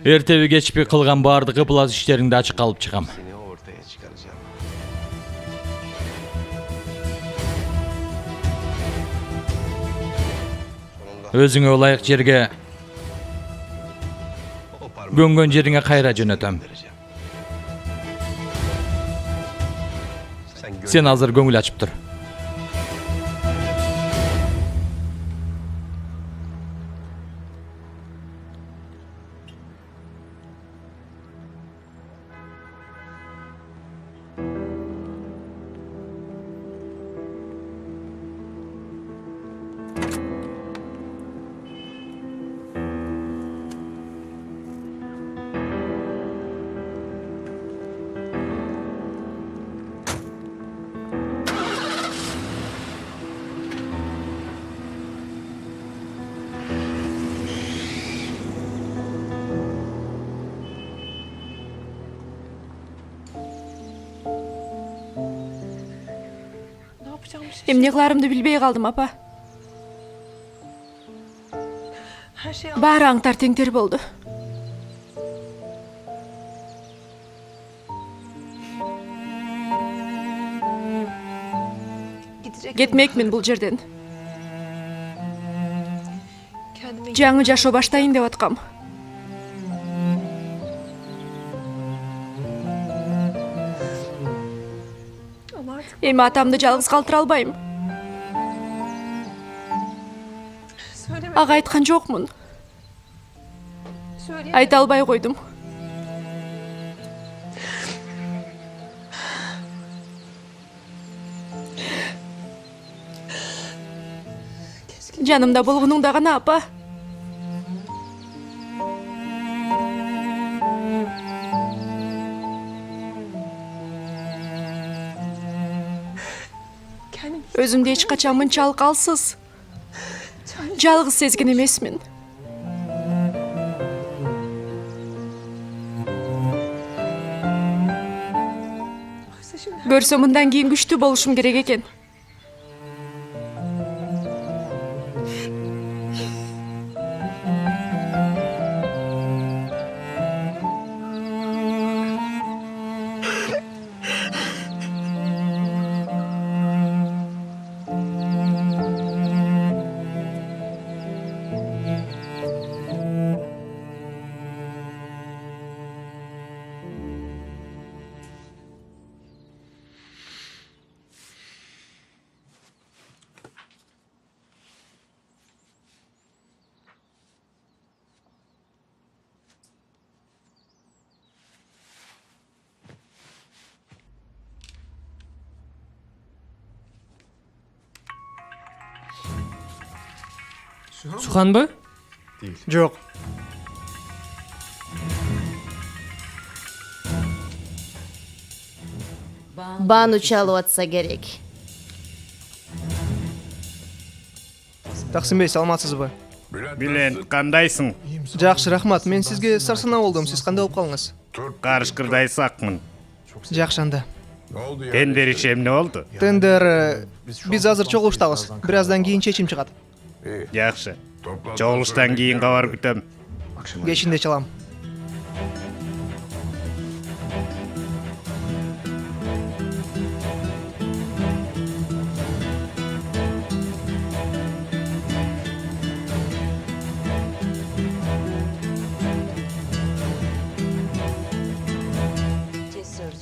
Ertebi geçpey kılgan bardıq ıpılaz işlerinde açık kalıp çıkam. Seni ortaya çıkaracağım. Özüňe olayık jerge O parmağı göngön jeriňe kayra jönötem. vereceğim. Sen hazır göngül açıp dur. Emne kılarımdı bilbey kaldım apa. Bari aňtar teňter boldu. Gitmekmin bul jerden. Jaňy jaşo baştaýyn dep atkam. Emi atamdy жалгыз kaltıra albayım. Ağa aytkan jokmun. Ayta albay koydum. Janımda bolgununda gana apa. Özümde hiç kaçan mınçalık alsız. Жалгыз sezgin emesmin. Görsö mындан kийин güçlü boluşum gerek eken. Suhanbı? Жоқ. Banu çalıvatsa gerek. Тақсымбей, саламатсызбы? Bilen, kandaysın? Жақсы, рахмат. Мен сізге сарсына болдым. Сіз қандай болып қалыңыз? Karışkırdaysak mın? Жақсы анда. Tender işem ne oldu? Тендер, біз азыр чогулуштабыз. Бираздан кийин чечим чыгат. Yaxşı. Çoğuluştan giyin kavar gütem. Кечинде чалам.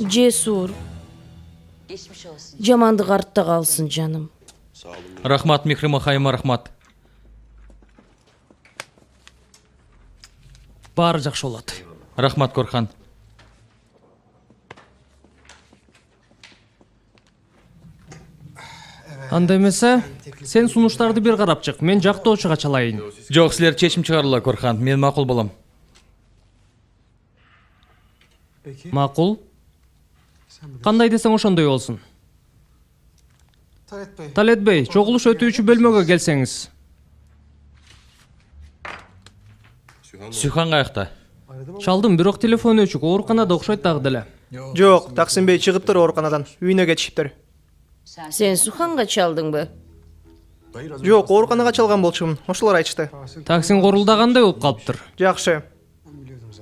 Cesur. Jamandık artta kalsın canım. Rahmat Mihrima hayıma rahmat. Bari jakşı olat. Rahmat Korhan. Anda emese, sen sunuştарды bir karap çık. Men jaktooçuga çalayın. Jok, sizler çeşim çıkarırlar Korhan. Men makul bolam. Makul. Kanday deseng oşondoy olsun. Talet Bey, çoğuluş ötüyücü bölmöge gelseňiz. Sühan kayakta. Çaldım, birok telefonu öçük. Oorukhanada okşoyt dagı delе. Жоқ, Тақсымбей чыгыптыр ооруканадан. Үйүнө кетишиптир. Sen Suhan'a çaldın mı? Жоқ, ооруканага чалган болчумун. Ошолор айтышты. Taksin koruldaganday olup kalıptır. Жакшы.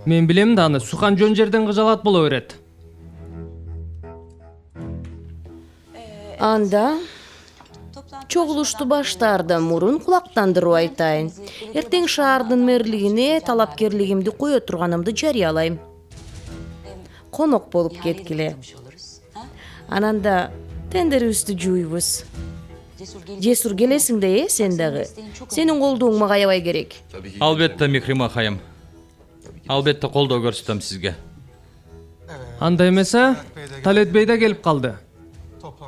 Мен билем да аны сухан жөн жерден кыжалат боло берет. Анда чогулушту баштаарда мурун кулактандыруу айтайын. Эртең шаардын мэрлигине талапкерлигимди кое турганымды жарыялайм. Конок болуп кеткиле. Ананда тендерибизди жууйбуз. Жесур келесиң да сен дагы. Сенин колдооң мага аябай керек. Албетте Михрима хайым. Албетте колдоо көрсөтөм сизге. Анда эмесе, Талет бей да келип калды.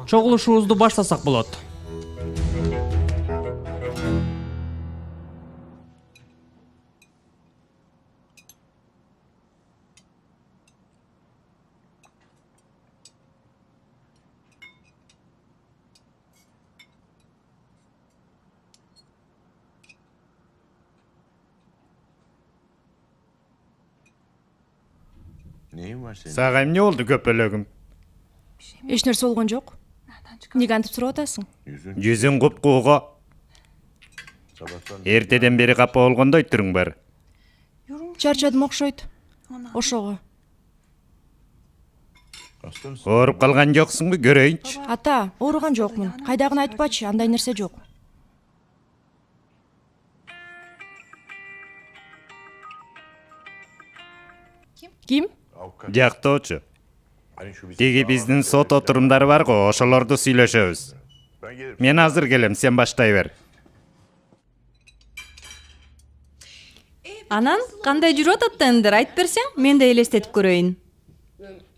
Чогулушубузду баштасак болот. Сага эмне болду көпөлөгүм? Эч нерсе болгон жок. Неге антип сурап атасың? Жүзүң купкууго. Эртеден бери капа болгондой түрүң бар. Чарчадым окшойт. Ошого. Ооруп калган жоксуңбу, көрөйүнчү. Ата, ооруган жокмун. Кайдагыны айтпачы, андай нерсе жок. Ким? Жактоочу. Тиги биздин сот отурумдары бар го, ошолорду сүйлөшөбүз. Мен азыр келем, сен баштай бер. Анан кандай жүрүп атат тендер айтып берсең, мен да элестетип көрөйүн.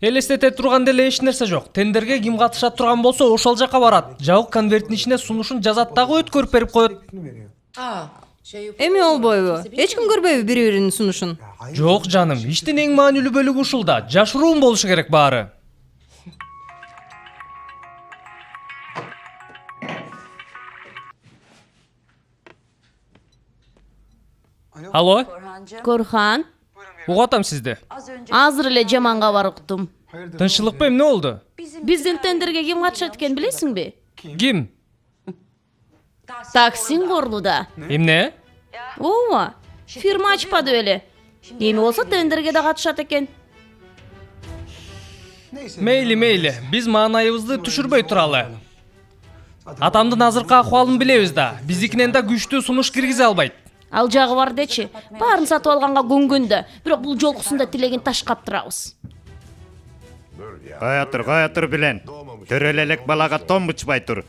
Элестете турган деле эч нерсе жок. Тендерге ким катыша турган болсо ошол жака барат. Жабык конверттин ичине сунушун жазат дагы өткөрүп берип коет. Эми болбойбу? Эч ким көрбөйбү бири-биринин сунушун? Жок жаным, иштин эң маанилүү бөлүгү ушулда. Жашыруун болушу керек баары. Алло, Корхан, угатам сизди. азыр эле жаман кабар уктум. Тынччылыкпы, эмне болду? Биздин тендерге ким катышат экен билесиңби? Ким? Таксин Горлуда. Эмне? Ооба, фирма ачпады беле. Эми болсо тендерге да катышат экен. Мейли, биз маанайыбызды түшүрбөй туралы. Атамдын азыркы акыбалын билебиз да, биздикинен да күчтүү сунуш киргизе албайт. Ал жагы бар дечи. Баарын сатып алганга көнгөндө, бирок бул жолкусунда тилегин ташка аптырабыз. Кая тур билен. Төрөлө элек балага том бучпай тур.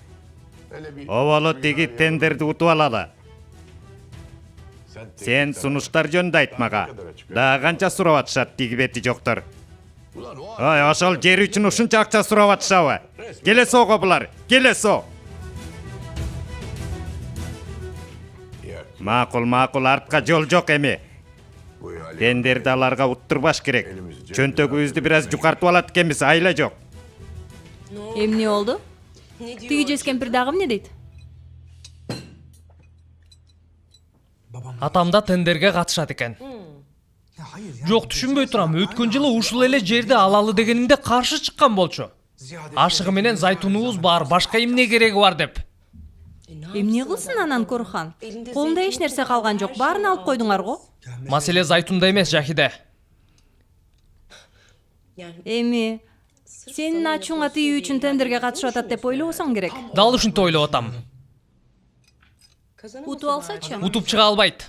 Оболу тиги тендерди утуп алалы. Сен сунуштар жөнүндө айт мага. Дагы канча сурап атышат тиги бети жоктор. Ой, ошол жер үчүн ушунча акча сурап атышабы? Келесо булар, келесо. Макул, артка жол жок эми. Тендерди аларга уттурбаш керек. Чөнтөгүбүздү бир аз жукартып алат экенбиз, айла жок. Эмне болду? Тиги жез кемпир дагы эмне дейт? Атам да тендерге катышат экен. Жок, түшүнбөй турам. Өткөн жылы ушул эле жерди алалы дегенимде каршы чыккан болчу. Ашыгы менен зайтунубуз бар, башка эмне кереги бар деп. Эмне кылсын анан Корхан? Колунда эч нерсе калган жок, баарын алып койдуңар го. Маселе зайтунда эмес, Жахиде. Эми сенин ачууңа тыюу үчүн тендерге катышып атат деп ойлобосоң керек. Дал ушинтип ойлоп атам. Утуп алсачы? Утуп чыга албайт.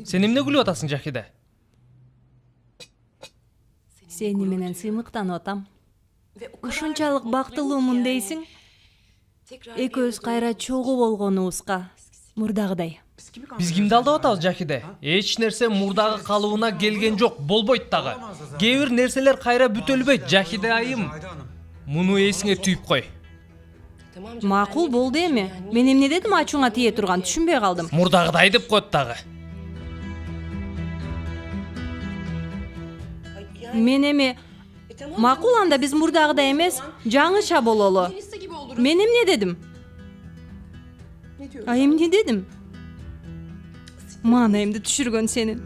Сен эмне күлүп атасың, Жахиде? Сени менен сыймыктанып атам. Ушунчалык бактылуумун дейсиң? Экөөбүз кайра чогуу болгонубузга мурдагыдай. Биз кимди алдап атабыз, Жахиде? Эч нерсе мурдагы калыбына келген жок, болбойт дагы. Кээ бир нерселер кайра бүтөлбөйт, Жахиде айым. Муну эсиңе түйүп кой. Макул болду эми. Мен эмне дедим ачууңа тие турган, түшүнбөй калдым. Мурдагыдай деп коет дагы. Мен эми макул анда биз мурдагыдай эмес, жаңыча бололу. Мен эмне дедим? Эмне дедим? Маанайымды түшүргөн сенин.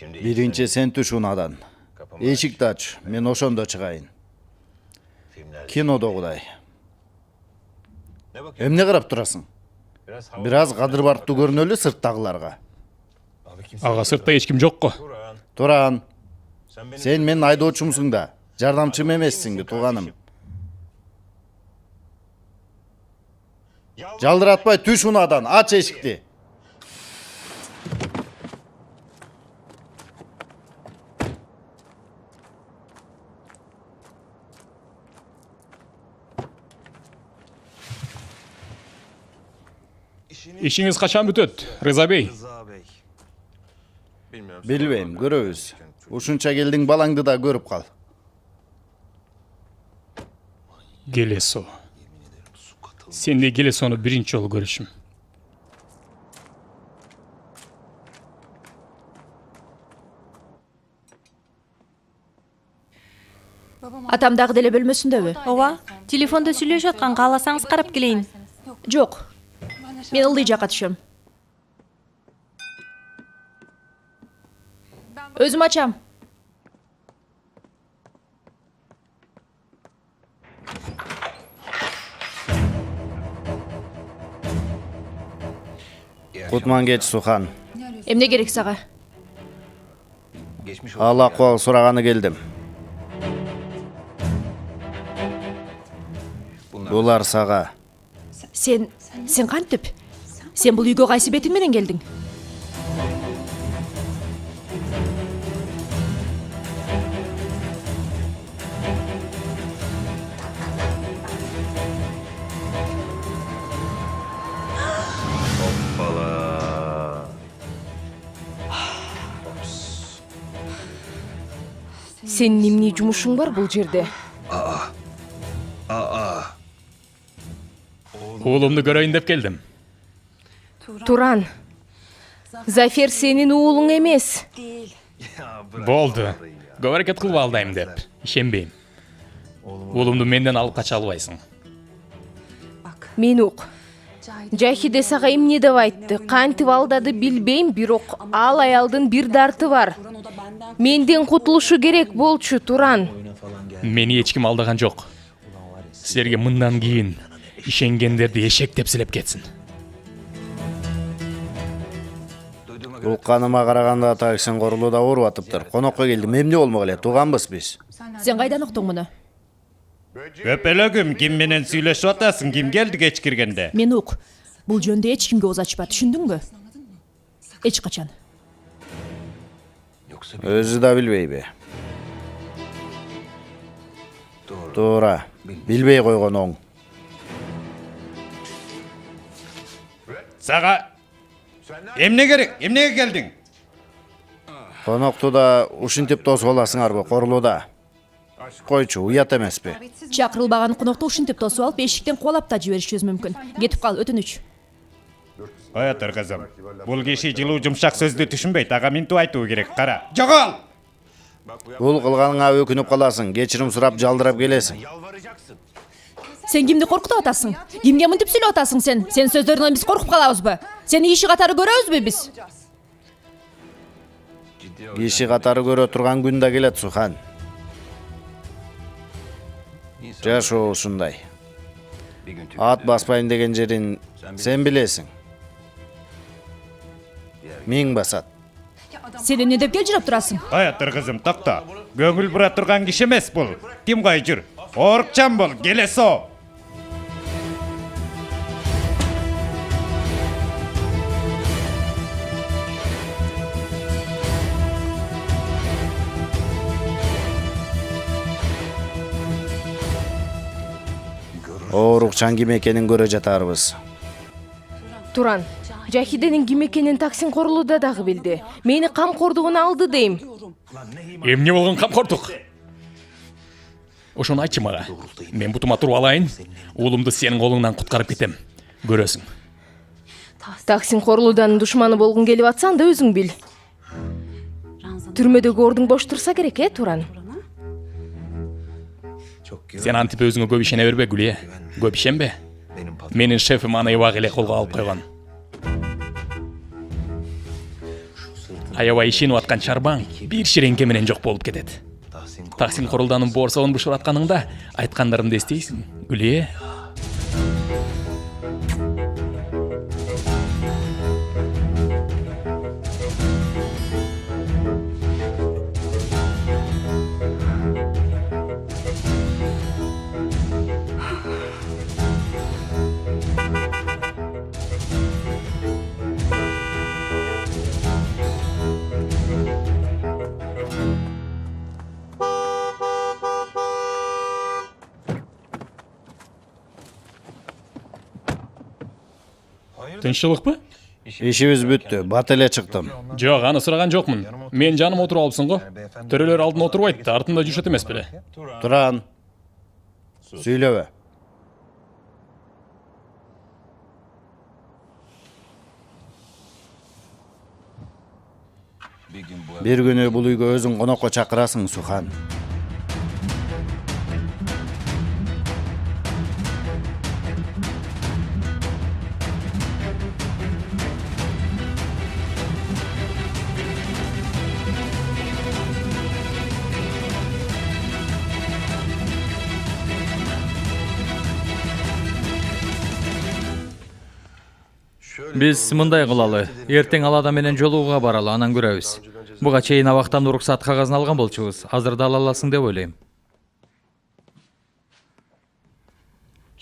Birinci sen tuş unadan. Eşikti aç, men ошондо чыгайын. Кинодо Кудай. Эмне карап турасың? Бираз кадыр барктуу көрүнөлү сырттагыларга. Ага, сыртта эч ким жок го. Туран. Сен менин айдоочумсуң да, жардамчым эмессиңби, тууганым? Жалдыратпай түш унадан, ач эшикти. Ишиңиз качан бүтөт, Рыза бей? Билбейм, көрөбүз. Ушунча келдиң, балаңды да көрүп кал. Келесо. Сенде Келесону биринчи жолу көрүшүм. Атам дагы деле бөлмөсүндөбү? ооба телефондо сүйлөшүп аткан, кааласаңыз карап келейин. Жок. Мен ылдый жакка түшөм. Өзүм ачам. Кутман кеч, Сухан. Эмне керек сага? Ал акыбал сураганы келдим. Булар сага. Сен кантип? Сен бул үйгө кайсы бетиң менен келдиң? Сенин эмне жумушуң бар бул жерде? Уулумду көрөйүн деп келдим. Туран. Зафер сенин уулуң эмес. Болду. Көп аракет кылып алдайм деп. Ишенбейм. Уулумду менден алып кача албайсың. Мен ук. Жахиде сага эмне деп айтты? Кантип алдады билбейм, бирок ал аялдын бир дарты бар. Менден кутулушу керек болчу, Туран. Мени эч ким алдаган жок. Силерге мындан кийин ишенгендерди эшек деп силеп кетсин. Укканыма караганда таксин корулуда ооруп атыптыр. Конокко келдим, эмне болмок эле, тууганбыз биз. Сен кайдан уктуң муну? Көпөлөгүм, ким менен сүйлөшүп атасың, ким келди кеч киргенде? Мен ук. Бул жөндө эч кимге ооз ачпа, түшүндүңбү? Эч качан. Өзү да билбейби. Туура, билбей койгон оң. Сага эмне керек? Эмнеге келдиң? Конокту да ушинтип тосуп аласыңарбы, корулуда? Койчу, уят эмеспи? Чакырылбаган конокту ушинтип тосуп алып, эшиктен кубалап да жиберишибиз мүмкүн. Кетип кал, өтүнүч. Оятыр кызым. Бул киши жылуу жумшак сөздү түшүнбөйт, ага минтип айтуу керек. Кара. Жогол! Бул кылганыңа өкүнүп каласың, кечирим сурап жалдырап келесиң. Сен кимди коркутуп атасың? Кимге мынтип сүйлөп атасың сен? Сен сөздөрүнөн биз коркуп калабызбы? Сени иши катары көрөбүзбү биз? Киши катары көрө турган күн да келет, Сухан. Жашоо ушундай. Ат баспайын деген жерин сен билесиң. Миң басат. Сен эмне деп келжиреп турасың? Оятыр кызым, токто. Көңүл бура турган киши эмес бул. Тим кой жүр. Орукчан бол, Келесо. Оорукчан ким экенин көрө жатарбыз. Туран, Жахиденин ким экенин таксин корулуда дагы билди. Мени камкордугуна алды дейм. Эмне болгон камкордук? Ошону айтчы мага. Мен бутума туруп алайын, уулумду сенин колуңдан куткарып кетем. Көрөсүң. Таксин корулуданын душманы болгун келип атсаң да өзүң бил. Түрмөдөгү ордуң бош турса керек, Туран? Сен антип өзүңө көп ишене бербе, Гүлия. Көп ишенбе. Менин шефим аны эбак эле колго алып койгон. аябай ишенип аткан чарбаң бир ширеңке менен жок болуп кетет. Таксин Курулданын борсогун бушуратканыңда айткандарымды эстейсиң, Гүлие? Тынччылыкпы? Ишибиз бүттү, бат эле чыктым. Жок, аны сураган жокмун. Мен жаным отуруп алыпсың го. Төрөлөр алдын отурбайт, артында жүрүшөт эмес беле. Туран. Сүйлөбө. Бир күнү бул үйгө өзүң конокко чакырасың, Сухан. Биз мындай кылалы. Эртең ал адам менен жолугууга баралы, анан көрөбүз. Буга чейин абактан уруксат кагазын алган болчубуз. Азыр да ала аласың деп ойлойм.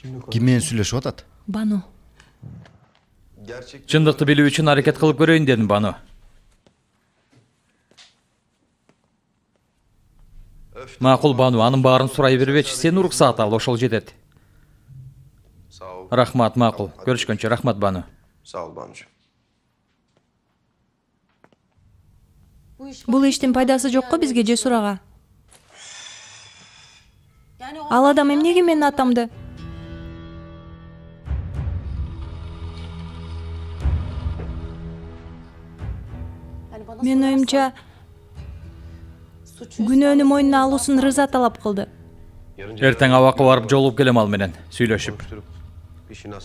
Ким менен сүйлөшүп атат? Бану. Чындыкты билүү үчүн аракет кылып көрөйүн дедим, Бану. Макул, Бану, анын баарын сурай бербечи. Сен уруксат ал, ошол жетет. Рахмат, макул. Көрүшкөнчө, рахмат, Бану. Sağ ol Banucuğum. Бул иштин пайдасы жокко бизге, Жесур ага. Ал адам эмнеге менин атамды? Мен оюмча күнөөнү мойнуна алуусун рыза талап кылды. Эртең абакка барып жолугуп келем ал менен, сүйлөшүп.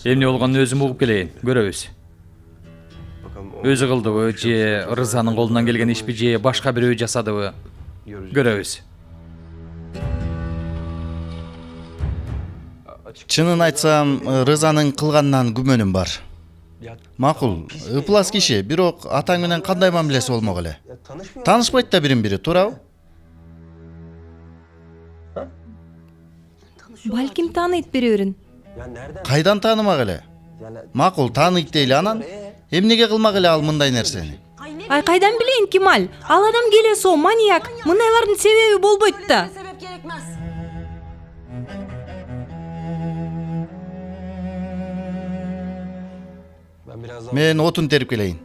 Эмне болгонун өзүм угуп келейин, көрөбүз. Өзү кылдыбы, же Рызанын колунан келген ишпи, же башка бирөө жасадыбы, көрөбүз. Чынын айтсам, Рызанын кылганынан күмөнүм бар. Макул, ыплас киши, бирок атаң менен кандай мамилеси болмок эле? Таанышпайт да бирин бири, туурабы? Балким тааныйт бири-бирин. Кайдан таанымак эле? Макул, тааныйт дейли, анан эмнеге кылмак эле ал мындай нерсени? Ай, кайдан билейин, Кемаль? Ал адам келесо, маньяк. Мындайлардын себеби болбойт да. Мен отун терип келейин.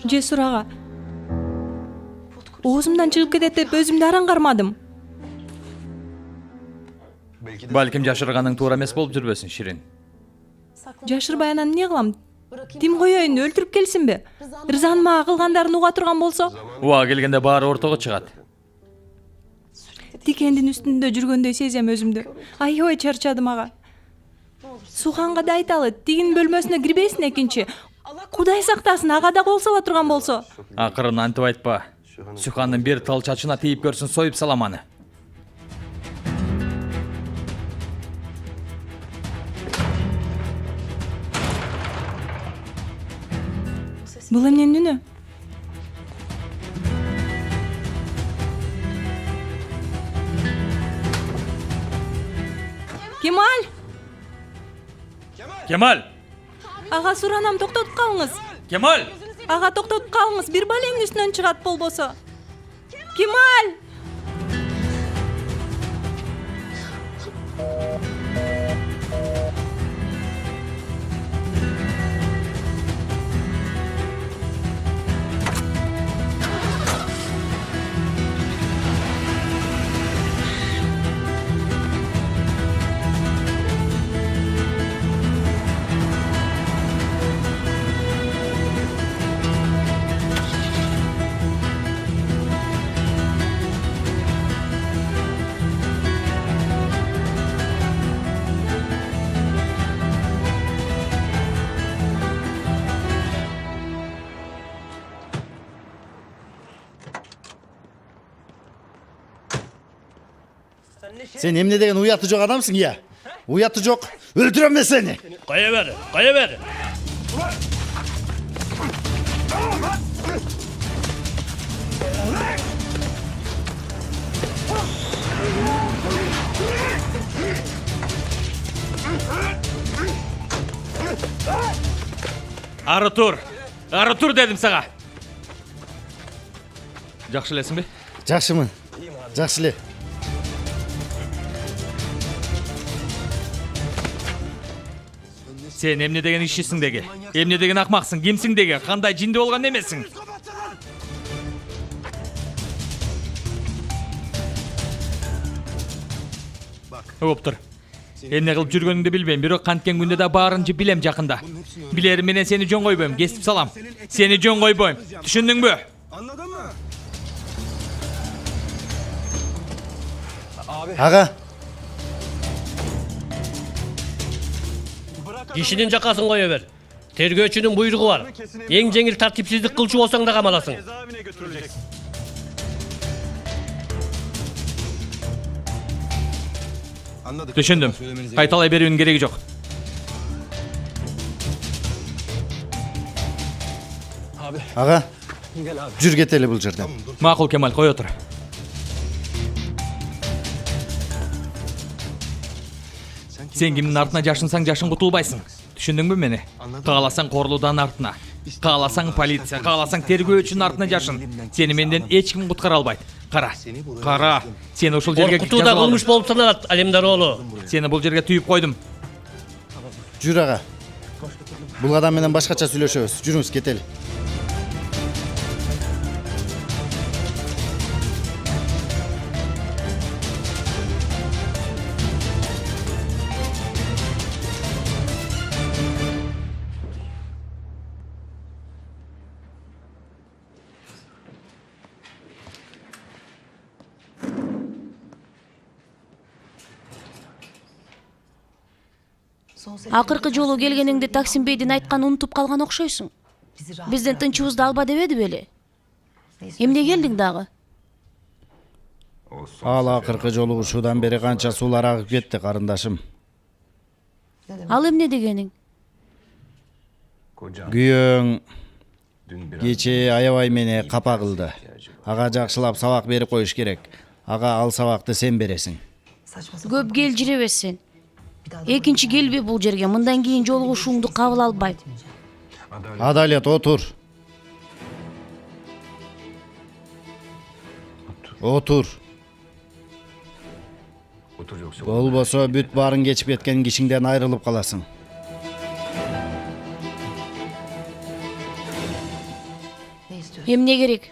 Жесур ага. Оозумдан чыгып кетет деп өзүмдү араңгармадым. Балким жашырганың туура эмес болуп жүрбөсүн, Ширин. Жашырбай анан эмне кылам? Тим коеюн, өлтүрүп келсинби? Рызанын мага кылгандарын уга турган болсо? Уга келгенде баары ортого чыгат. Тикендин үстүндө жүргөндөй сезем өзүмдү. Аябай чарчадым ага. Суханга да айталы, тигинин бөлмөсүнө кирбейсин экинчи. Кудай сактасын, ага да кол сала турган болсо. Акырын антип айтпа. Суханын бир тал чачына тийип көрсүн, союп салам аны. Бул эмненин үнү? Кемаль! Кемаль! Ага, суранам, токтотуп калыңыз. Кемаль! Ага, токтотуп калыңыз, бир баленин үстүнөн чыгат болбосо. Кемаль! Sen emne деген уяты жок адамсың, иә? Уяты жок. Өлтүрөм мен сени. Қоя бер, қоя бер. Ары тур дедим сага. Жакшы элесиңби? Жакшымын. Жакшы эле. Сен эмне деген ишчисиң деги? Эмне деген акмаксың? Кимсиң деги? Кандай жинди болгон эмесиң? Оптур. Эмне кылып жүргөнүңдү билбейм, бирок канткен күндө да баарын билем жакында. Билерим менен сени жөн койбойм, кесип салам. Сени жөн койбойм. Түшүндүңбү? Ага. Кишинин жакасын қоя бер. Тергөөчүнүн буйругу бар. Эң жеңил тартипсиздик кылчу болсоң да камаласың. Түшүндүм. Кайталай берүүнүн кереги жок. Ага. Жүр кетели бул жерден. Макул Кемал, кой отур. Сен кимдин артына жашынсаң жашын кутулбайсың. Түшүндүңбү мени? Кааласаң корлуудан артына, кааласаң полиция, кааласаң тергөөчүнүн артына жашын. Сени менден эч ким куткара албайт. Кара. Сени ушул жерге Коркутууда кылмыш болуп саналат, Алемдар оолу. Сени бул жерге түйүп койдум. Жүр ага. Бул адам менен башкача сүйлөшөбүз. Жүрүңүз кетели. Акыркы жолу келгениңде Таксим бейдин айтканын унутуп калган окшойсуң. Бизден тынчыбызды алба дебеди беле? Эмне келдиң дагы? Ал акыркы жолу ушудан бери канча суулар агып кетти, карындашым. Ал эмне дегениң? Күйөөң кечээ аябай мени капа кылды. Ага жакшылап сабак берип коюш керек. Ага ал сабакты сен бересиң. Көп келжиребесин. Экинчи келбе бул жерге, мындан кийин жолугушууңду кабыл албайм. Адалет, отур. Отур. Болбосо бүт баарын кечип кеткен кишиңден айрылып каласың. Эмне керек?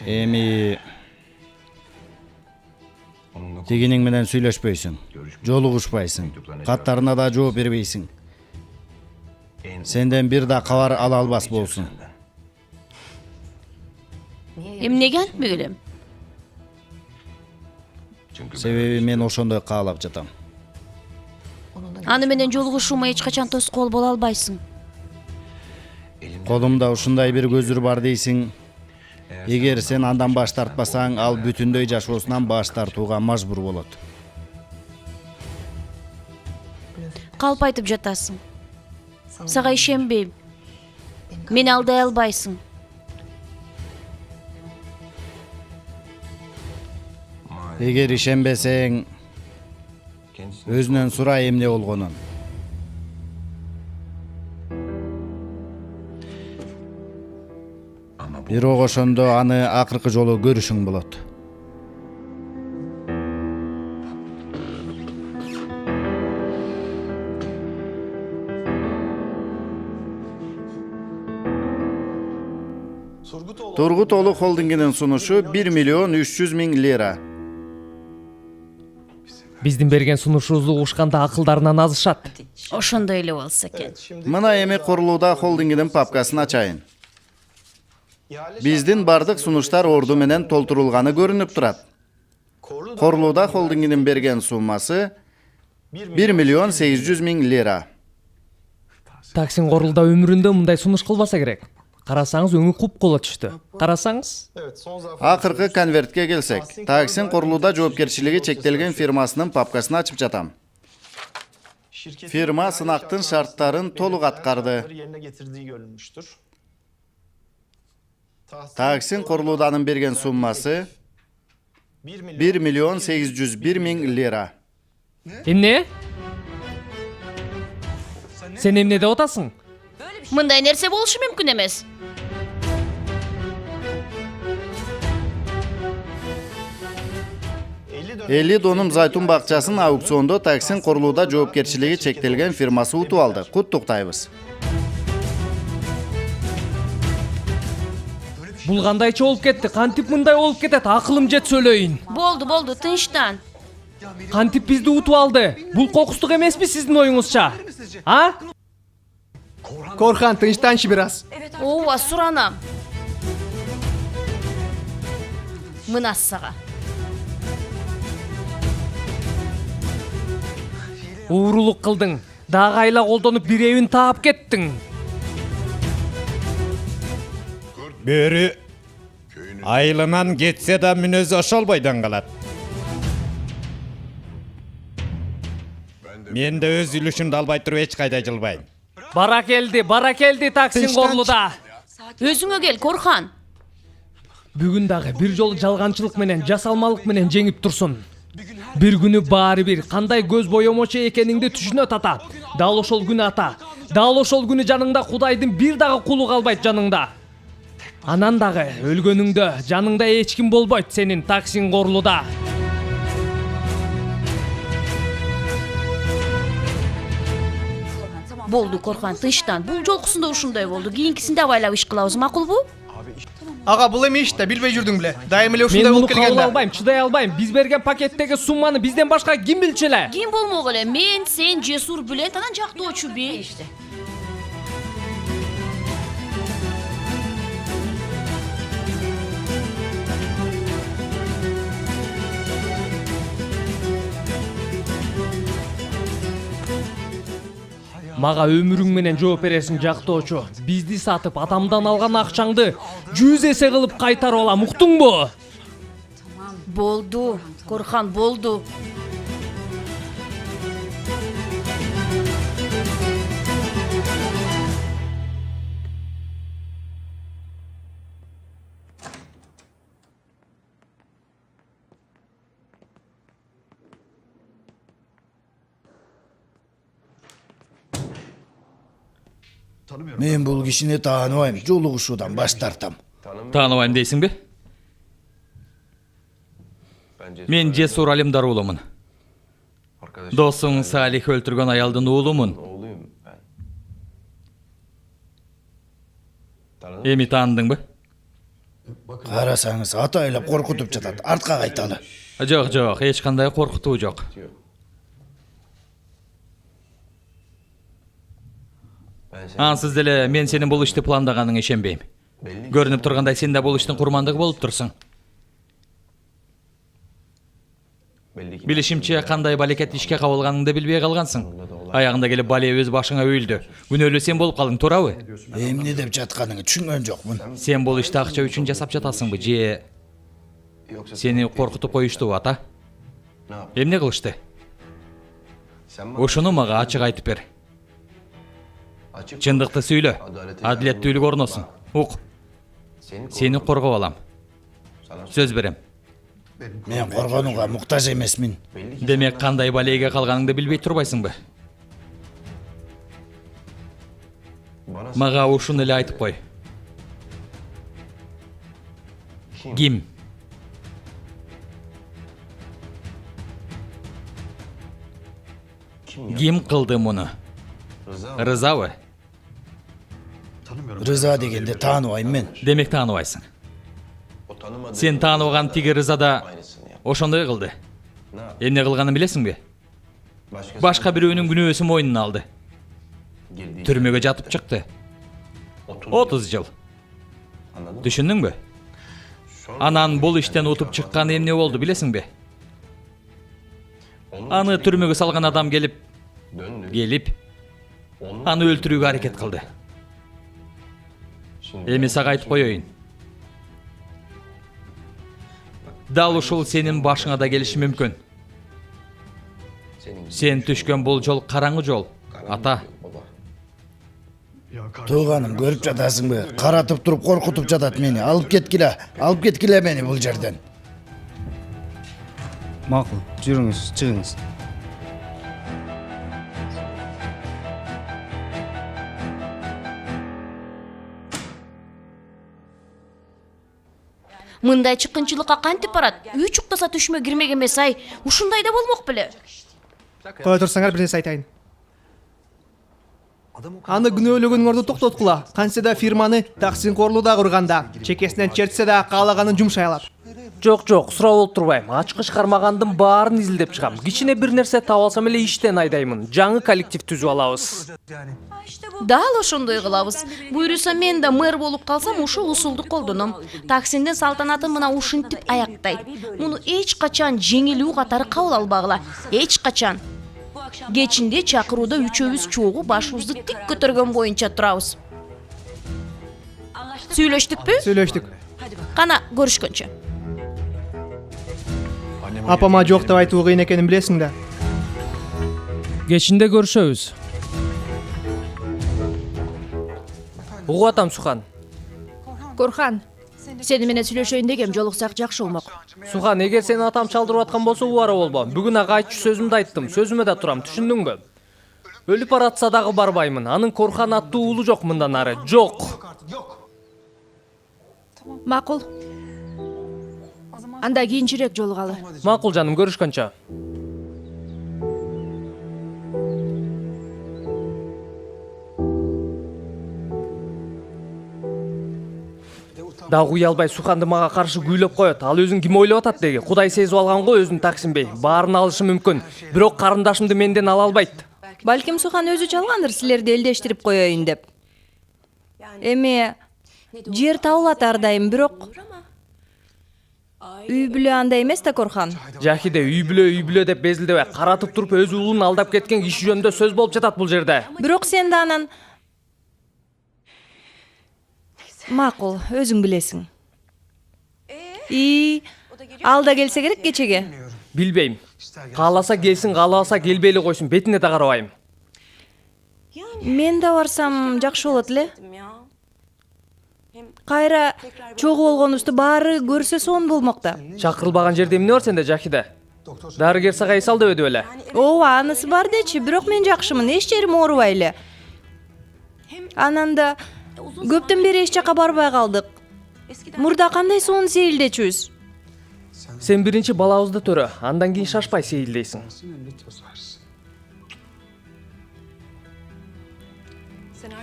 Эми тигиниң менен сүйлөшпөйсүң, жолугушпайсың, каттарына да жооп бербейсиң. Сенден бир да кабар ала албас болсун. Эмнеге антпай келем? Себеби мен ошондой каалап жатам. Аны менен жолугушуума эч качан тоскоол боло албайсың. Колумда ушундай бир көзүр бар дейсиң. Эгер сен андан баш тартпасаң, ал бүтүндөй жашоосунан баш тартууга мажбур болот. Калп айтып жатасың. Сага ишенбейм. Мени алдай албайсың. Эгер ишенбесең, өзүнөн сура эмне болгонун. Бирок ошондо аны акыркы жолу көрүшүң болот. Тургутоолу холдингинин сунушу 1 миллион 300 миң лира. Биздин берген сунушубузду угушканда акылдарынан азышат. Ошондой эле болсо экен. Мына эми курулууда холдингинин папкасын ачайын. Биздин бардык сунуштар орду менен толтурулганы көрүнүп турат. Корулууда холдингинин берген суммасы 1 миллион 800 миң лира. Таксин Корулда өмүрүндө мындай сунуш кылбаса керек. Карасаңыз өңү куп-кула түштү. Карасаңыз? Акыркы конвертке келсек, Taksin Korulu'da жоопкерчилиги чектелген фирмасынын папкасын ачып жатам. Firma sınaqtın şartların toluq atqardı. Taksin Korulu'danın bergen summası 1.801.000 lira. Эмне? Сен эмне деп атасың? Мындай нерсе болушу мүмкүн эмес. Eli Donum Zaytun Bakçasının auksionda Taksin Korulu'da жоопкерчилиги чектелген firması utup aldı. Куттуктайбыз. Бул кандайча болуп кетти? Кантип мындай болуп кетет? Акылым жет сөйлөйүн. Болду, тынчтан. Кантип бизди утуп алды? Бул кокустук эмеспи сиздин оюңузча? А? Korhan тынчтанчы бир аз. Ооба, суранам. Мына сага. Уурулук кылдың. Дагы айла колдонуп биребин таап кеттиң. Бөрү айылынан кетсе да мүнөзү ошол бойдон калат. Мен де өз үлүшүмдү албай туруп эч кайда жылбайм. Бара келди Таксин Корулуда. Өзүңө кел, Корхан. Бүгүн дагы бир жолу жалганчылык менен, жасалмалык менен жеңип турсун. Бир күнү баары бир кандай көз боемочу экениңди түшүнөт ата. Дал ошол күнү ата. Дал ошол күнү жаныңда Кудайдын бир дагы кулу калбайт жаныңда. Анан дагы өлгөнүңдө жаныңда эч ким болбойт сенин Таксин Корулуда. Болду, Корхан, тынчтан. Бул жолкусунда ушундай болду. Кийинкисинде абайлап иш кылабыз, макулбу? Ага, бул эми иш да билбей жүрдүң беле. Дайым эле Мен ушундай муну болуп келген кабыл да. албайм, чыдай албайм. Биз берген пакеттеги сумманы бизден башка ким билчү эле? Ким болмок эле? Мен, сен, Жесур, Бүлент, анан жактоочу би. Мага өмүрүң менен жооп бересиң жактоочу. Бизди сатып атамдан алган акчаңды 100 эсе кылып кайтарып алам, уктуңбу? Болду, Корхан, болду. Men bul kişini taanıbayım, joluguşudan baş tartam. Тааныбайм дейсиңби? Мен Жесур Алимдар уулумун. Досуң Салих өлтүргөн аялдын уулумун. Эми таандыңбы? Карасаңыз атайлап коркутуп жатат, артка кайталы. Жок, эч кандай коркутуу жок. Ансыз деле мен сенин бул ишти пландаганыңа ишенбейм. Көрүнүп тургандай сен да бул иштин курмандыгы болуп турсуң. Билишимче кандай балекет ишке кабылганыңды билбей калгансың. Аягында келип бале өз башыңа өйүлдү. Күнөөлүү сен болуп калдың, туурабы? Эмне деп жатканыңы түшүнгөн жокмун. Сен бул ишти акча үчүн жасап жатасыңбы же сени коркутуп коюштубу ата? Эмне кылышты? Ошону мага ачык айтып бер. Чындыкты сүйлө. Адилеттүүлүк орносун. Ук. Сени коргоп алам. Сөз берем. Мен коргонууга муктаж эмесмин. Демек кандай балеге калганыңды билбей турбайсыңбы? Мага ушуну эле айтып кой. Ким? Ким кылды муну? Рызабы? Рыза дегенде тааныбайм мен. Демек тааныбайсың. Сен тааныбаган тиги Рыза да ошондой кылды. Эмне кылганын билесиңби? Башка бирөөнүн күнөөсүн мойнуна алды. Түрмөгө жатып чыкты. 30 жыл. Түшүндүңбү? Анан бул иштен утуп чыккан эмне болду билесиңби? Аны түрмөгө салган адам келип аны өлтүрүүгө аракет кылды. Эми сага айтып коеюн. Дал ушул сенин башыңа да келиши мүмкүн. Сен түшкөн бул жол караңгы жол, ата. Тууганым, көрүп жатасыңбы? Каратып туруп коркутуп жатат мени. Алып кеткиле мени бул жерден. Макул, жүрүңүз, чыгыңыз. Мындай чыккынчылыкка кантип барат? Үй чуктаса түшмө кирмек эмес ай. Ушундай да болмок беле. Кое турсаңар, бир нерсе айтайын. Аны күнөөлөгөнүңөрдү токтоткула. Кантсе да фирманы таксинкорлууда курганда, чекесинен чертсе да каалаганын жумшай алат. Жок, сурап болуп турбайм. Ачкыч кармагандын баарын изилдеп чыгам. Кичине бир нерсе таап алсам эле иштен айдаймын. Жаңы коллектив түзүп алабыз. Дал ошондой кылабыз. Буйруса мен да мэр болуп калсам ушул усулду колдоном. Таксиндин салтанатын мына ушинтип аяктайт. Муну эч качан жеңилүү катары кабыл албагыла. Эч качан. Кечинде чакырууда үчөөбүз чогуу башыбызды тик көтөргөн боюнча турабыз. Сүйлөштүкпү? Сүйлөштүк. Кана көрүшкөнчө. Апама жок деп айтуу кыйын экенин билесиң да. Кечинде көрүшөбүз. Угуп атам, Сухан. Корхан, сени менен сүйлөшөйүн дегем, жолуксак жакшы болмок. Сухан, эгер сени атам чалдырып аткан болсо убара болбо. Бүгүн ага айтчу сөзүмдү айттым. Сөзүмө да турам, түшүндүңбү? Өлүп баратса дагы барбаймын. Анын Корхан аттуу уулу жок мындан ары. Жок. Макул. Анда кийинчерээк жолугалы. Макул жаным, көрүшкөнчө. Дагы уялбай Суханды мага каршы күйлөп коет. Ал өзүн ким ойлоп атат деги. Кудай сезип алган го өзүн Таксинбей. Баарын алышы мүмкүн. Бирок карындашымды менден ала албайт. Балким Сухан өзү чалгандыр силерди элдештирип коеюн деп. Эми жер табылат ар дайым, бирок үй бүлө андай эмес да, Корхан. Жахиде үй бүлө деп безилдебе. Каратып туруп өз уулун алдап кеткен киши жөнүндө сөз болуп жатат бул жерде. Бирок сен да анан макул, өзүң билесиң. Ал да келсе керек кечеге. Билбейм. Кааласа келсин, каалабаса келбей эле койсун, бетине да карабайм. Мен да барсам жакшы болот эле. Кайра чогуу болгонубузду баары көрсө сонун болмок да. Чакырылбаган жерде эмне бар сенде, Жахиде? Дарыгер сага эс ал дебеди беле? Ооба, анысы бар дечи, бирок мен жакшымын, эч жерим оорубай эле. Анан да көптөн бери эч жака барбай калдык. Мурда кандай сонун сейилдечүбүз. Сен биринчи балабызды төрө, андан кийин шашпай сейилдейсиң.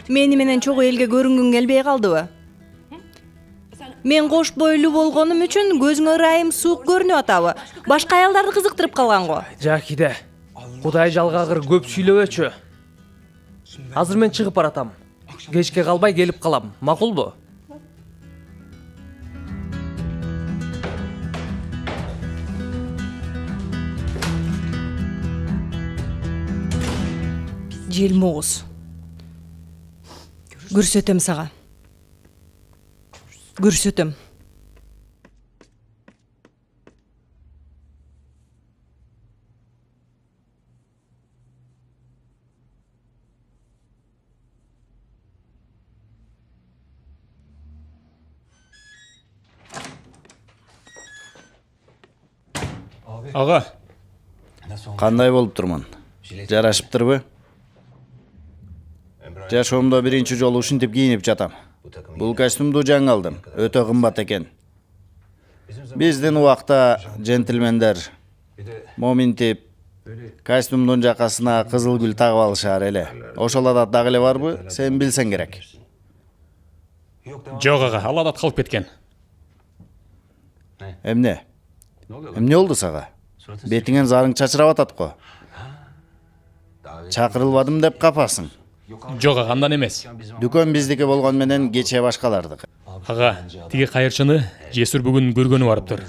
Мени менен чогуу элге көрүнгүң келбей калдыбы? Мен кош бойлуу болгонум үчүн көзүңө ырайым суук көрүнүп атабы? Башка аялдарды кызыктырып калган го. Жакиде, Кудай жалгагыр көп сүйлөбөчү. Азыр мен чыгып баратам. Кечке калбай келип калам. Макулбу? Желмоз. Көрсөтөм сага. Көрсөтөм. Ага, Кандай болуп турмун? Жарашыптырбы? Жашоомдо биринчи жолу ушинтип кийинип жатам. Бул костюмду жаңы алдым. Өтө кымбат экен. Биздин убакта джентльмендер моминтип костюмдун жакасына кызыл гүл тагып алышар эле. Ошол адат дагы эле барбы? Сен билсең керек. жок ага, ал адат калып кеткен. Эмне болду сага? Бетиңен зарың чачырап атат го. Чакырылбадым деп капасың. Жок ага, андан эмес. Дүкөн биздики болгон менен кече башкалардык. Ага, тиги кайырчыны Жесур бүгүн көргөнү барыптыр.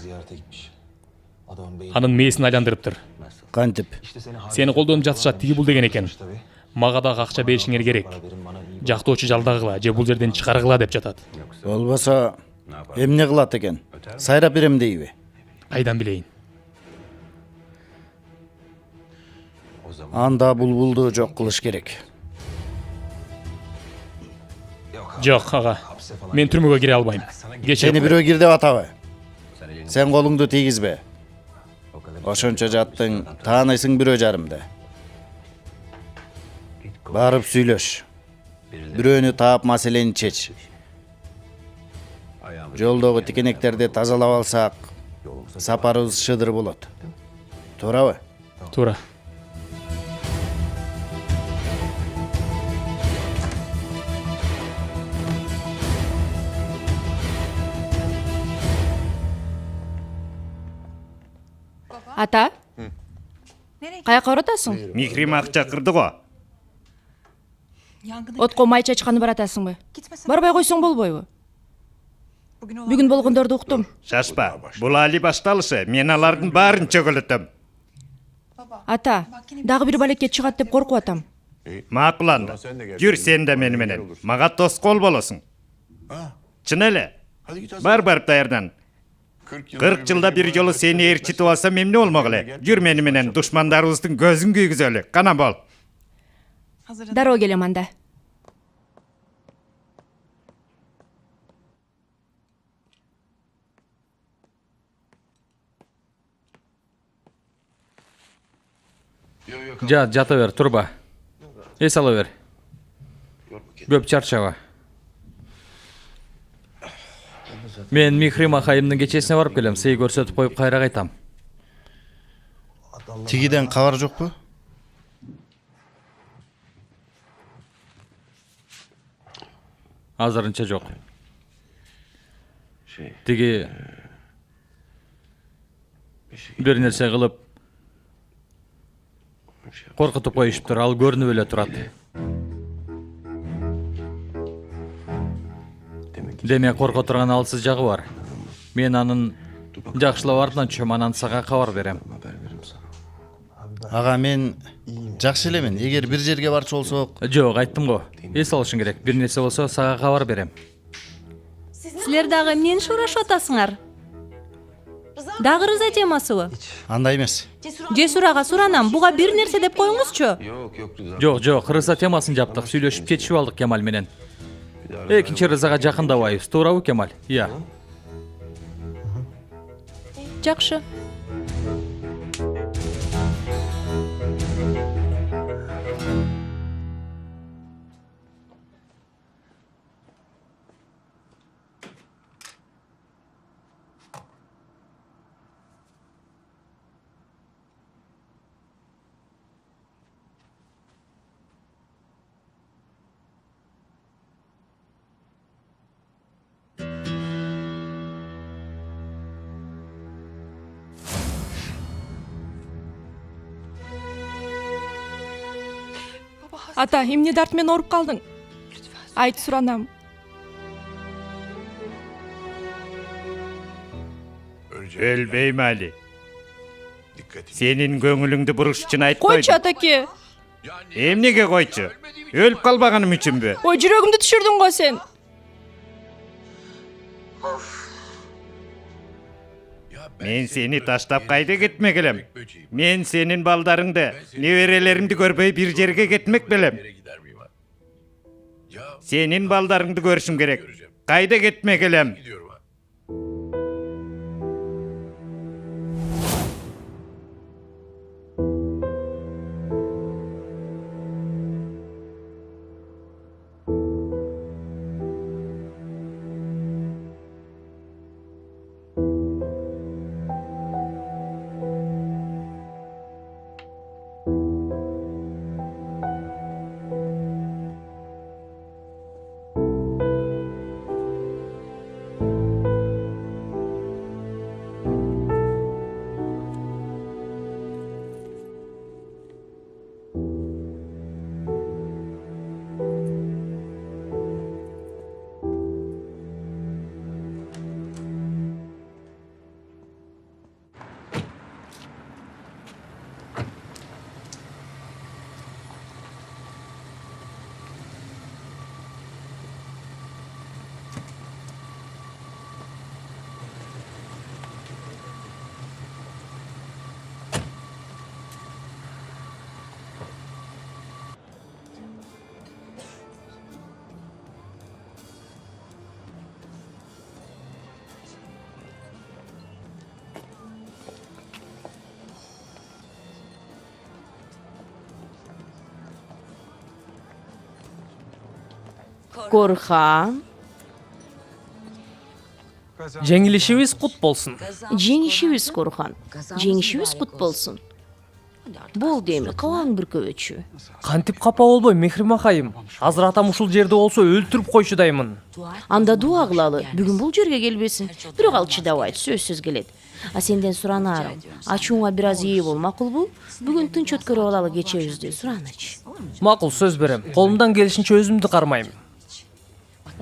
Анын мээсин айландырыптыр. Кантип? Сени колдонуп жатышат, тиги бул деген экен. Мага дагы акча беришиңер керек. жактоочу жалдагыла же бул жерден чыгаргыла деп жатат. Болбосо эмне кылат экен? Сайрап берем дейби? Кайдан билейин? Анда булбулду жок кылыш керек. Жок, ага. Мен түрмөгө кире албайм. Кечире. Сени бирөө кир деп атабы? Сен колуңду тийгизбе. Ошончо жаттың, тааныйсың бирөө жарымды. Барып сүйлөш. Бирөөнү таап маселени чеч. Жолдогу тикенектерди тазалап алсак, сапарыбыз шыдыр болот. Туурабы? Туура. Ата? Каяка баратасың? Михрим ак чакырды го. Отко май чачканы баратасыңбы? Барбай койсоң болбойбу? Бүгүн болгондорду уктум. Шашпа. Бул али башталышы. Мен алардын баарын чөгөлөтөм. Ата, дагы бир балекке чыгат деп коркуп атам. Макул анда. Жүр сен де мени менен. Мага тоскоол болосуң. Чын эле. Бар даярдан. 40 жылда бир жолу сени ээрчитип алсам эмне болмок эле? Жүр мени менен душмандарыбыздын көзүн күйгүзөлү. Кана бол. Дароо келем анда. Жата бер, турба. Эс ала бер. Көп чарчаба. Мен Михрим акайымдын кечесине барып келем, сый көрсөтүп коюп кайра кайтам. Тигиден кабар жокпу? Азырынча жок. Тиги бир нерсе кылып коркутуп коюшуптур, ал көрүнүп эле турат. Демек корко турган алсыз жагы бар. Мен анын жакшылап артынан түшөм, анан сага кабар берем. Ага, мен жакшы элемин. Эгер бир жерге барчу болсок, Жок, айттым го. Эс алышың керек. Бир нерсе болсо сага кабар берем. Силер дагы эмнени шуурашып атасыңар? Дагы рыза темасыбы? андай эмес. Жесур ага суранам, буга бир нерсе деп коюңузчу. Жок, рыза темасын жаптык, сүйлөшүп кетишип алдык Кемаль менен. Экинчи рызага жакындабайбыз, туурабы Кемаль? Ия. Жакшы. Ата, эмне дарт менен ооруп калдың? Айт, суранам. Өлбөйм али. Сенин көңүлүңдү буруш үчүн айтып Койчу, койдум. атаке. Эмнеге койчу? Өлүп калбаганым үчүнбү? Ой, жүрөгүмдү түшүрдүң го сен. Мен сени таштап кайда кетмек элем? Мен сенин балдарыңды, неберелеримди көрбөй бир жерге кетмек белем. Сенин балдарыңды көрүшүм керек. Кайда кетмек элем? Корхан, жеңилишибиз кут болсун. жеңишибиз Корхан. Жеңишибиз кут болсун. Болду эми, кабаң бир көбөчү. Кантип капа болбой, Мехрим акайым. Азыр атам ушул жерде болсо өлтүрүп койчудаймын. Анда дуа кылалы. Бүгүн бул жерге келбесин. Бирок ал чыдабайт, сөзсүз келет. А сенден суранарым. Ачууңа бир аз ээ бол, макулбу? Бүгүн тынч өткөрүп алалы кечебизди, сураначы. Макул, сөз берем. Колумдан келишинче өзүмдү кармайм.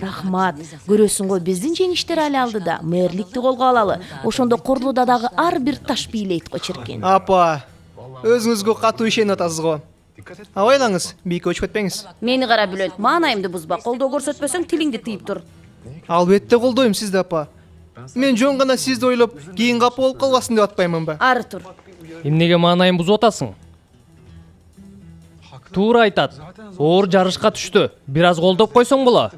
Рахмат. Көрөсүң го биздин жеңиштер али алдыда. Мэрликти колго алалы. Ошондо Корлуда дагы ар бир таш бийлейт го чиркен. Апа, өзүңүзгө катуу ишенип атасыз го. Абайлаңыз, бийикке өчүп кетпеңиз. Мени кара Бүлөнт, маанайымды бузба. Колдоо көрсөтпөсөң тилиңди тыйып тур. Албетте колдойм сизди, апа. Мен жөн гана сизди ойлоп, кийин капа болуп калбасын деп атпаймынбы? Ары тур. Эмнеге маанайын бузуп атасың? Туура айтат. Оор жарышка түштү. Бир аз колдоп койсоң боло.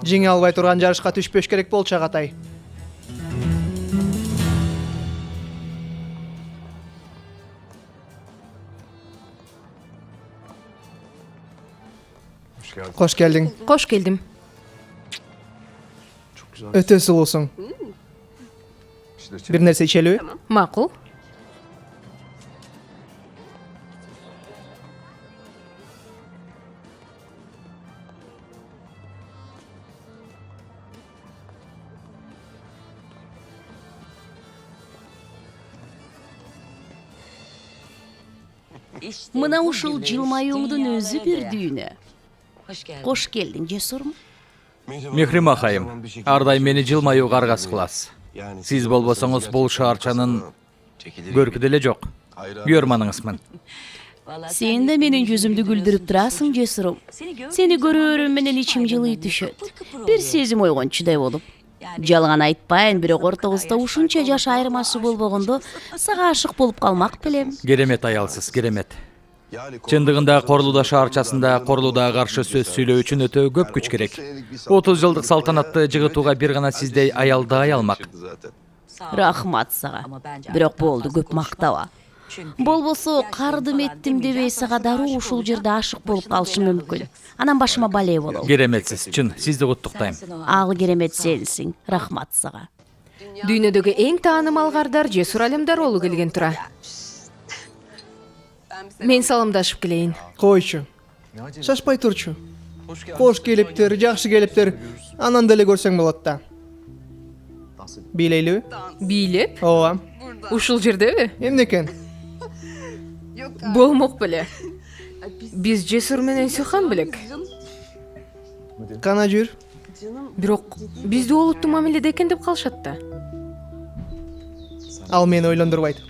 Жеңе албай турган жарышка түшпөш керек болчу, Агатай. Кош келдиң. Кош келдим. Өтө сулуусуң. Бир нерсе ичелиби? Макул. Мына ушул жылмаюңдун өзү бир дүйнө. Кош келдиң, жесурмун? Мехрим акайым, ар дайым мени жылмаюуга аргасы кыласыз. Сиз болбосоңуз бул шаарчанын көркү деле жок. Күйөрманыңызмын. Сен да менин жүзүмдү күлдүрүп турасың, жесурум. Сени көрөрүм менен ичим жылый түшөт. Бир сезим ойгончудай болуп. Жалган айтпайын, бирок ортобузда ушунча жаш айырмасы болбогондо сага ашык болуп калмак белем. Керемет аялсыз, керемет. Чындыгында Корлуда шаарчасында Корлудага каршы сөз сүйлөө үчүн өтө көп күч керек. 30 жылдык салтанатты жыгытууга бир гана сиздей аялды аялмак. Рахмат сага. Бирок болду, көп мактаба. Болбосо кардым эттим дебей сага дароо ушул жерде ашык болуп калышым мүмкүн. Анан башыма бале болот. Кереметсиз, чын, сизди куттуктайм. Ал керемет сенсиң. Рахмат сага. Дүйнөдөгү эң таанымал кардар Жесур Алемдар болу келген тура. Мен салымдашып келейин. Койчу. Шашпай турчу. Кош келиптир, жакшы келиптир. Анан деле көрсөң болот да. Бийлейлиби? Бийлеп? Ооба. Ушул жердеби? Эмне экен? Болмок беле. Биз Жесур менен Сүйхан белек. Кана жүр. Бирок бизди олуттуу мамиледе экен деп калышат да. Ал мени ойлондурбайт.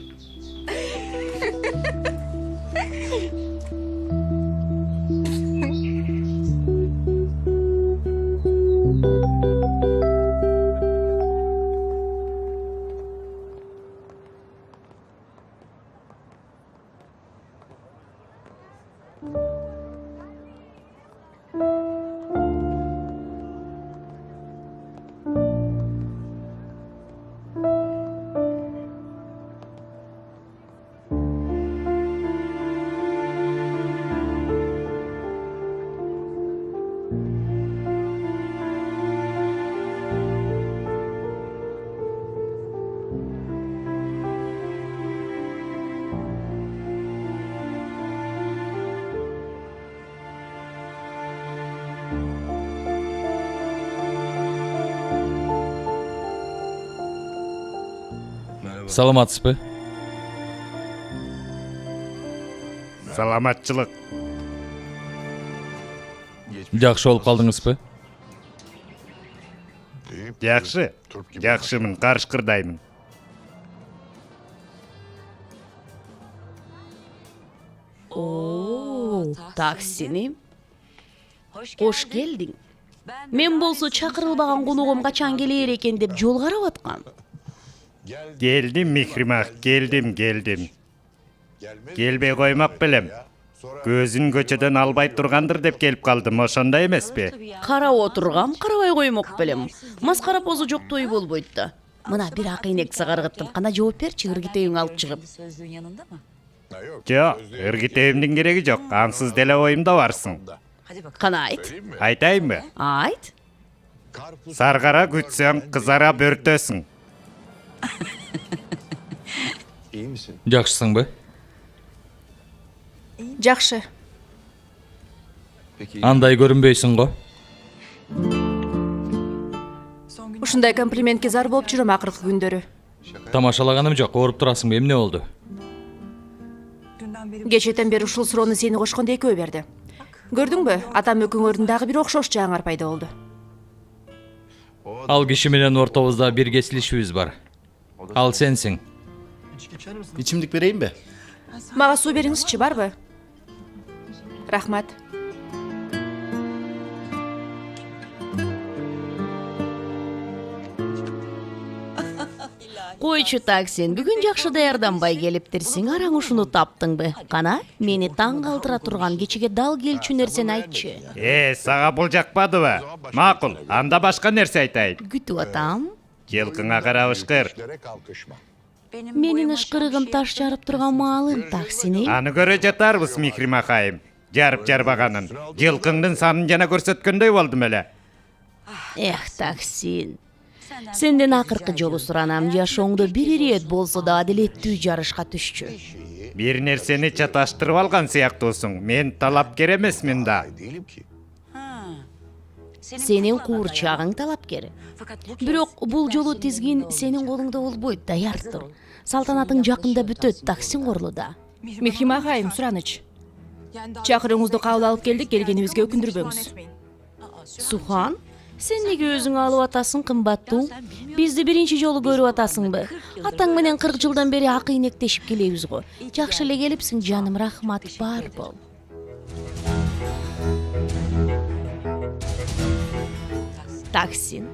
Саламатсызбы? Саламатчылык. Жакшы болуп калдыңызбы? Жакшы. Жакшымын, карышкырдаймын. Таксиним. Кош келдиң. Мен болсо чакырылбаган коногум качан келер экен деп жол карап аткам. Geldim Mihrimah, geldim. Келбей коймак белем. Көзүн көчөдөн албай тургандыр деп келип калдым, ошондой эмеспи? Карап отургам, карабай коймок белем. Маскара позу жок той болбойт да. Мына бир акыйнек сагаргыттым. Кана жооп берчи, ыргитебиң алып чыгып. Жок, ыргитебимдин кереги жок. Ансыз деле оюмда барсың. Кана айт. Айтайын ба? Айт. Сарғара күтсең, қызара бөртөсүң. Жакшысың ба? Жакшы. Андай көрүнбөйсүң го. Ушундай комплиментке зар болуп жүрөм акыркы күндөрү. Тамашалаганым жок, ооруп турасың ба? Эмне болду? Кечээден бери ушул суроону сени кошкондо экөө берди. Көрдүңбү? Атам экөөңөрдүн дагы бир окшош жааңар пайда болду. Ал киши менен ортобузда бир кесилишибиз бар. Ал сенсиң. Ичимдик берейин бе? Мага суу бериңизчи, барбы? Рахмат. Койчу Таксин, бүгүн жакшы даярданбай келиптирсиң, араң ушуну таптыңбы? Кана, мени таң калтыра турган кечеге дал келчү нерсени айтчы. Сага бул жакпадыбы? Макул, анда башка нерсе айтайын. Күтүп атам. Жылкыңа карап ышкыр. Менин ышкырыгым таш жарып турган маалым, Таксини. Аны көрө жатарбыз, Михрим акайым. Жарып жарбаганын. Жылкыңдын санын жана көрсөткөндөй болдум эле. Эх, Таксин. Сенден акыркы жолу суранам, жашооңдо бир ирет болсо да адилеттүү жарышка түшчү. Бир нерсени чаташтырып алган сыяктуусуң. Мен талапкер эмесмин да. Сенин куурчагың талапкер. Бирок бул жолу тизгин сенин колуңда болбойт, даяр тур. Салтанатың жакында бүтөт, Таксин Корлуда. Михрим агайым, сураныч. Чакырууңузду кабыл алып келдик, келгенибизге өкүндүрбөңүз. Сухан, сен неге өзүң алып атасың, кымбаттуу? Бизди биринчи жолу көрүп атасыңбы? Атаң менен 40 жылдан бери акыйнектешип келебиз го. Жакшы эле келипсиң, жаным, рахмат, бар бол. Таксин.